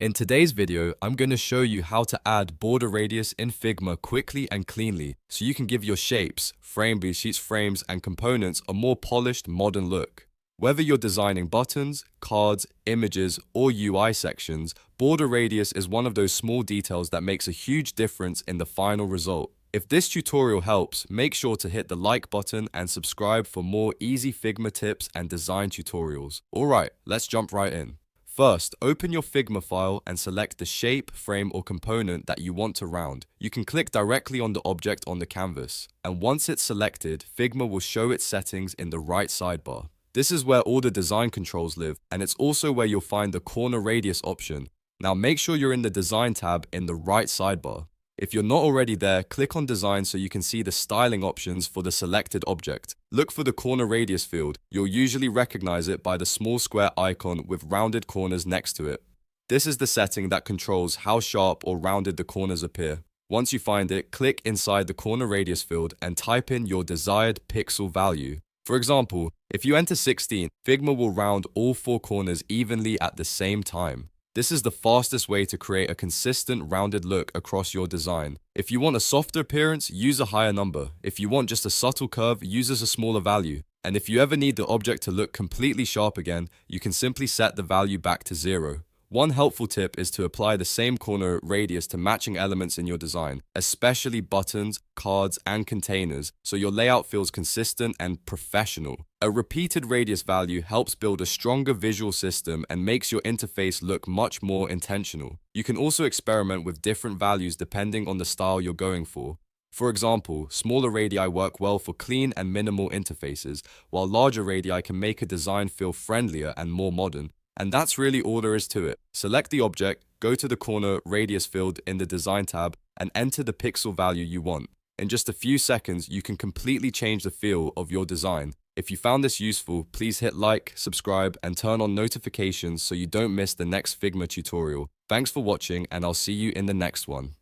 In today's video, I'm going to show you how to add border radius in Figma quickly and cleanly so you can give your shapes, frame sheets, frames, and components a more polished, modern look. Whether you're designing buttons, cards, images, or UI sections, border radius is one of those small details that makes a huge difference in the final result. If this tutorial helps, make sure to hit the like button and subscribe for more easy Figma tips and design tutorials. Alright, let's jump right in. First, open your Figma file and select the shape, frame, or component that you want to round. You can click directly on the object on the canvas, and once it's selected, Figma will show its settings in the right sidebar. This is where all the design controls live, and it's also where you'll find the corner radius option. Now make sure you're in the Design tab in the right sidebar. If you're not already there, click on Design so you can see the styling options for the selected object. Look for the corner radius field. You'll usually recognize it by the small square icon with rounded corners next to it. This is the setting that controls how sharp or rounded the corners appear. Once you find it, click inside the corner radius field and type in your desired pixel value. For example, if you enter 16, Figma will round all 4 corners evenly at the same time. This is the fastest way to create a consistent rounded look across your design. If you want a softer appearance, use a higher number. If you want just a subtle curve, use a smaller value. And if you ever need the object to look completely sharp again, you can simply set the value back to 0. One helpful tip is to apply the same corner radius to matching elements in your design, especially buttons, cards, and containers, so your layout feels consistent and professional. A repeated radius value helps build a stronger visual system and makes your interface look much more intentional. You can also experiment with different values depending on the style you're going for. For example, smaller radii work well for clean and minimal interfaces, while larger radii can make a design feel friendlier and more modern. And that's really all there is to it. Select the object, go to the corner radius field in the Design tab, and enter the pixel value you want. In just a few seconds, you can completely change the feel of your design. If you found this useful, please hit like, subscribe, and turn on notifications so you don't miss the next Figma tutorial. Thanks for watching, and I'll see you in the next one.